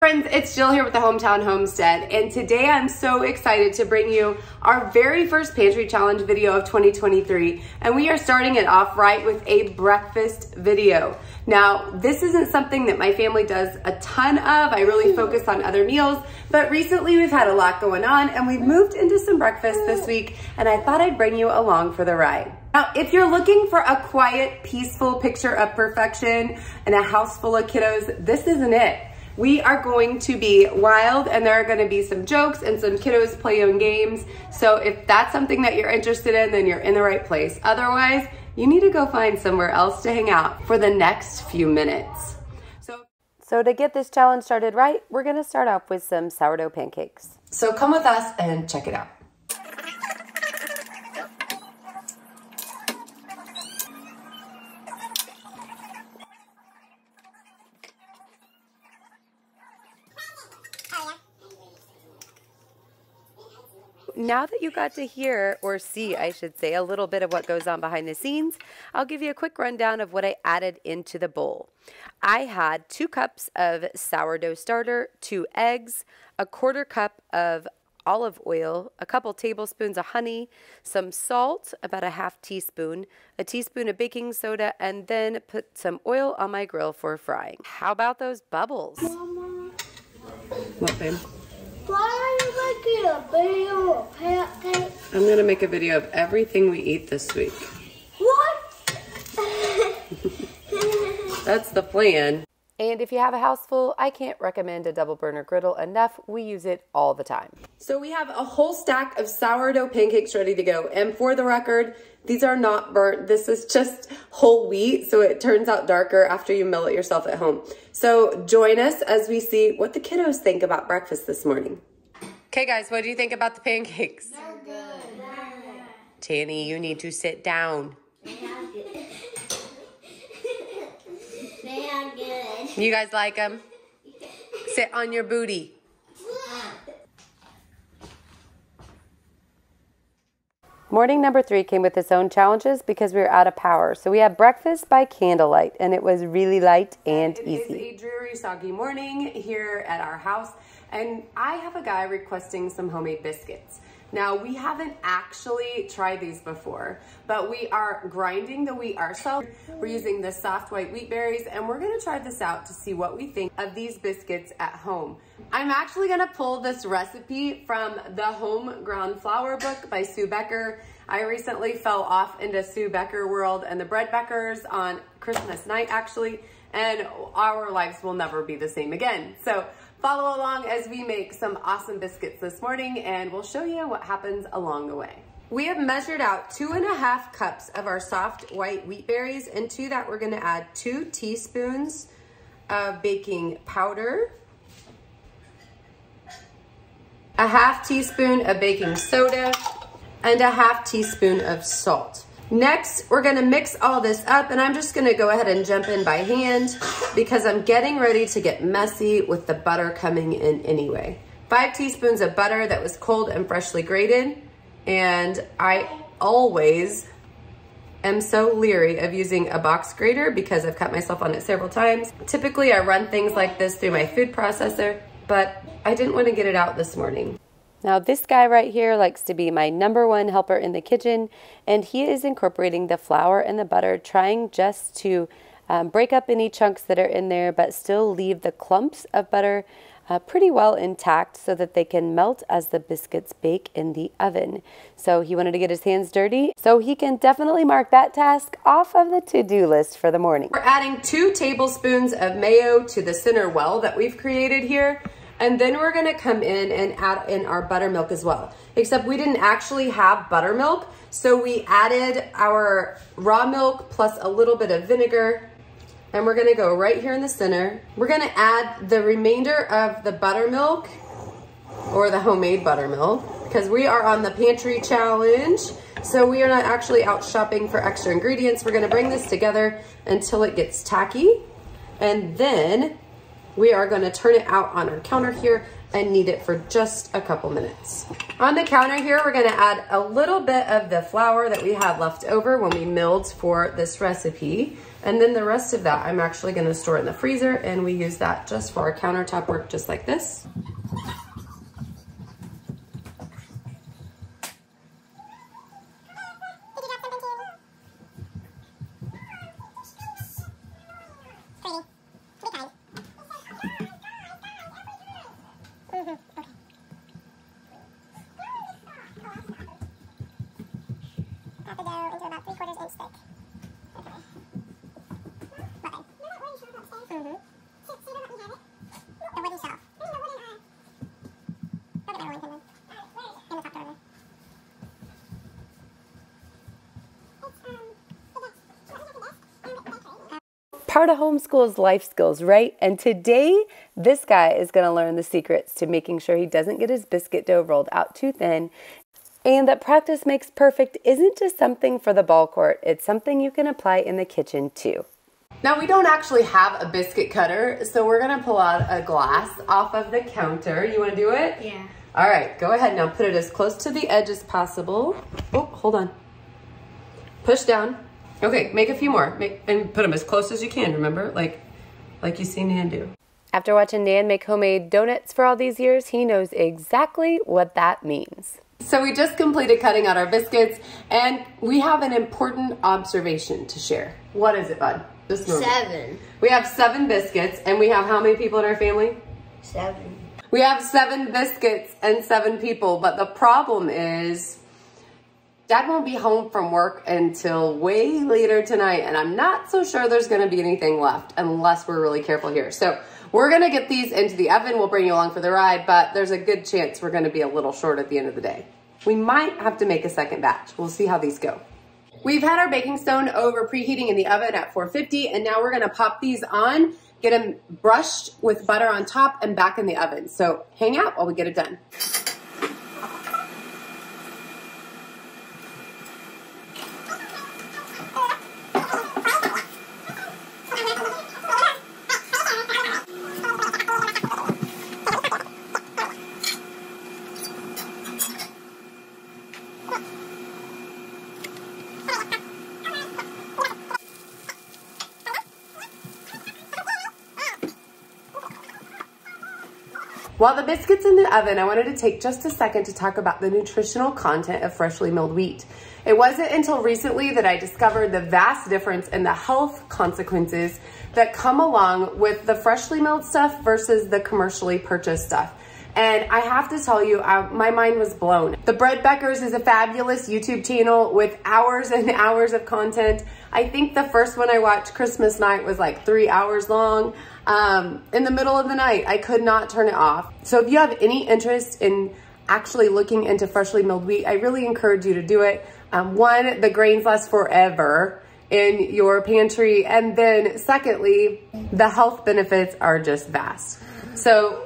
Friends, it's Jill here with the Hometown Homestead, and today I'm so excited to bring you our very first pantry challenge video of 2023, and we are starting it off right with a breakfast video. Now, this isn't something that my family does a ton of. I really focus on other meals, but recently we've had a lot going on and we've moved into some breakfast this week, and I thought I'd bring you along for the ride. Now, if you're looking for a quiet, peaceful picture of perfection and a house full of kiddos, this isn't it. We are going to be wild, and there are going to be some jokes and some kiddos playing games. So if that's something that you're interested in, then you're in the right place. Otherwise, you need to go find somewhere else to hang out for the next few minutes. So to get this challenge started right, we're going to start off with some sourdough pancakes. So come with us and check it out. Now that you got to hear, or see, I should say, a little bit of what goes on behind the scenes, I'll give you a quick rundown of what I added into the bowl. I had 2 cups of sourdough starter, 2 eggs, a 1/4 cup of olive oil, a couple tablespoons of honey, some salt, about a 1/2 teaspoon, a teaspoon of baking soda, and then put some oil on my grill for frying. How about those bubbles? Mama. What, babe? Why are you making a video of pancakes? I'm gonna make a video of everything we eat this week. What? That's the plan. And if you have a house full, I can't recommend a double burner griddle enough. We use it all the time. So we have a whole stack of sourdough pancakes ready to go. And for the record, these are not burnt. This is just whole wheat, so it turns out darker after you mill it yourself at home. So join us as we see what the kiddos think about breakfast this morning. Okay guys, what do you think about the pancakes? They're good. Tanny, you need to sit down. They are good. You guys like them? Sit on your booty. Morning number 3 came with its own challenges because we were out of power. So we had breakfast by candlelight, and it was really light and easy. It is a dreary, soggy morning here at our house, and I have a guy requesting some homemade biscuits. Now, we haven't actually tried these before, but we are grinding the wheat ourselves. We're using the soft white wheat berries, and we're gonna try this out to see what we think of these biscuits at home. I'm actually gonna pull this recipe from the Home Ground Flour book by Sue Becker. I recently fell off into Sue Becker world and the Bread Beckers on Christmas night, actually, and our lives will never be the same again. So follow along as we make some awesome biscuits this morning, and we'll show you what happens along the way. We have measured out 2½ cups of our soft white wheat berries, and to that we're gonna add 2 teaspoons of baking powder, a 1/2 teaspoon of baking soda, and a 1/2 teaspoon of salt. Next, we're gonna mix all this up, and I'm just gonna go ahead and jump in by hand because I'm getting ready to get messy with the butter coming in anyway. 5 teaspoons of butter that was cold and freshly grated, and I always am so leery of using a box grater because I've cut myself on it several times. Typically, I run things like this through my food processor, but I didn't want to get it out this morning. Now this guy right here likes to be my #1 helper in the kitchen, and he is incorporating the flour and the butter, trying just to break up any chunks that are in there, but still leave the clumps of butter pretty well intact so that they can melt as the biscuits bake in the oven. So he wanted to get his hands dirty, so he can definitely mark that task off of the to-do list for the morning. We're adding 2 tablespoons of mayo to the center well that we've created here. And then we're gonna come in and add in our buttermilk as well. Except we didn't actually have buttermilk, so we added our raw milk plus a little bit of vinegar, and we're gonna go right here in the center. We're gonna add the remainder of the buttermilk, or the homemade buttermilk, because we are on the pantry challenge, so we are not actually out shopping for extra ingredients. We're gonna bring this together until it gets tacky, and then we are going to turn it out on our counter here and knead it for just a couple minutes. On the counter here, we're going to add a little bit of the flour that we had left over when we milled for this recipe. And then the rest of that, I'm actually gonna store in the freezer, and we use that just for our countertop work, just like this. Part of homeschool is life skills, right? And today, this guy is going to learn the secrets to making sure he doesn't get his biscuit dough rolled out too thin, and that practice makes perfect isn't just something for the ball court, it's something you can apply in the kitchen too. Now, we don't actually have a biscuit cutter, so we're going to pull out a glass off of the counter. You want to do it? Yeah. All right, go ahead now. Put it as close to the edge as possible. Oh, hold on. Push down. Okay, make a few more. And put them as close as you can, remember? Like you see Nan do. After watching Nan make homemade donuts for all these years, he knows exactly what that means. So we just completed cutting out our biscuits, and we have an important observation to share. What is it, bud? Just 7. We have 7 biscuits, and we have how many people in our family? 7. We have 7 biscuits and 7 people, but the problem is Dad won't be home from work until way later tonight, and I'm not so sure there's gonna be anything left unless we're really careful here. So we're gonna get these into the oven. We'll bring you along for the ride, but there's a good chance we're gonna be a little short at the end of the day. We might have to make a second batch. We'll see how these go. We've had our baking stone over preheating in the oven at 450, and now we're gonna pop these on, get them brushed with butter on top and back in the oven. So hang out while we get it done. While the biscuit's in the oven, I wanted to take just a second to talk about the nutritional content of freshly milled wheat. It wasn't until recently that I discovered the vast difference in the health consequences that come along with the freshly milled stuff versus the commercially purchased stuff. And I have to tell you, my mind was blown. The Bread Beckers is a fabulous YouTube channel with hours and hours of content. I think the first one I watched Christmas night was like 3 hours long. In the middle of the night, I could not turn it off. So if you have any interest in actually looking into freshly milled wheat, I really encourage you to do it. One, the grains last forever in your pantry. And then secondly, the health benefits are just vast. So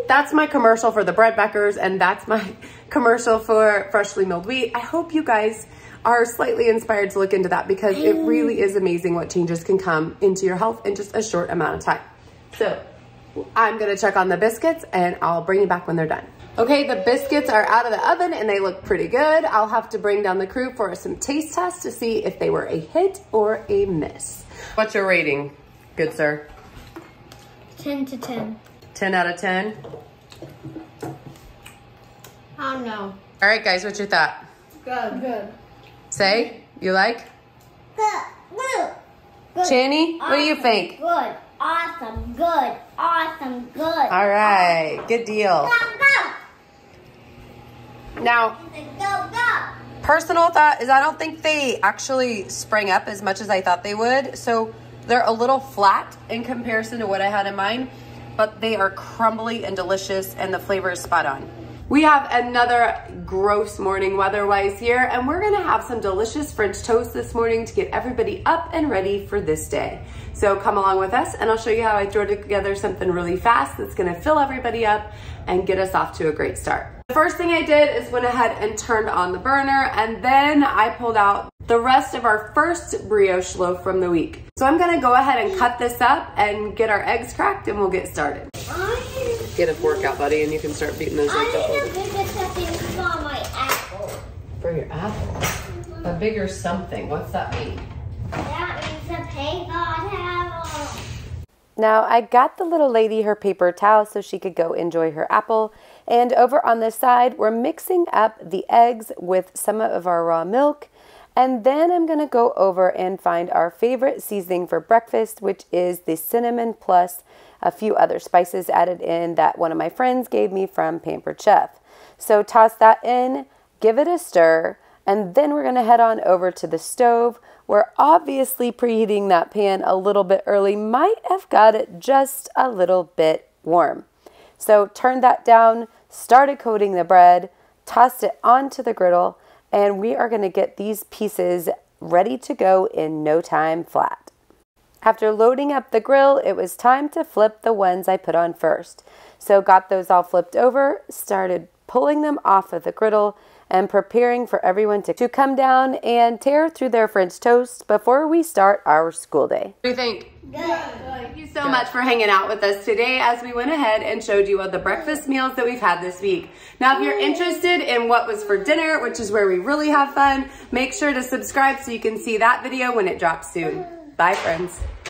that's my commercial for the Bread Beckers, and that's my commercial for freshly milled wheat. I hope you guys are slightly inspired to look into that, because it really is amazing what changes can come into your health in just a short amount of time. So I'm gonna check on the biscuits and I'll bring you back when they're done. Okay, the biscuits are out of the oven and they look pretty good. I'll have to bring down the crew for some taste tests to see if they were a hit or a miss. What's your rating, good sir? 10 to 10. 10 out of 10? I don't know. All right, guys, what's your thought? Good. Good. Say, you like? Good. Good. Channy, what do you think? Good. Awesome. Good. Awesome. Good. All right, good deal. Go, go. Now, Go, go. personal thought is I don't think they actually sprang up as much as I thought they would. So they're a little flat in comparison to what I had in mind, but they are crumbly and delicious, and the flavor is spot on. We have another gross morning weather-wise here, and we're gonna have some delicious French toast this morning to get everybody up and ready for this day. So come along with us, and I'll show you how I throw together something really fast that's gonna fill everybody up and get us off to a great start. The first thing I did is went ahead and turned on the burner, and then I pulled out the rest of our first brioche loaf from the week. So I'm gonna go ahead and cut this up and get our eggs cracked, and we'll get started. Get a fork out, buddy, and you can start beating those eggs up. I need a bigger something for my apple. For your apple? A bigger something, what's that mean? That means a paper. Now, I got the little lady her paper towel so she could go enjoy her apple. And over on this side, we're mixing up the eggs with some of our raw milk. And then I'm going to go over and find our favorite seasoning for breakfast, which is the cinnamon plus a few other spices added in that one of my friends gave me from Pampered Chef. So toss that in, give it a stir, and then we're going to head on over to the stove. We're obviously preheating that pan a little bit early, might have got it just a little bit warm. So turn that down, started coating the bread, tossed it onto the griddle, and we are going to get these pieces ready to go in no time flat. After loading up the grill, it was time to flip the ones I put on first. So got those all flipped over, started pulling them off of the griddle, and preparing for everyone to come down and tear through their French toast before we start our school day. What do you think? Good. Thank you so much for hanging out with us today as we went ahead and showed you all the breakfast meals that we've had this week. Now, if you're interested in what was for dinner, which is where we really have fun, make sure to subscribe so you can see that video when it drops soon. Bye, friends.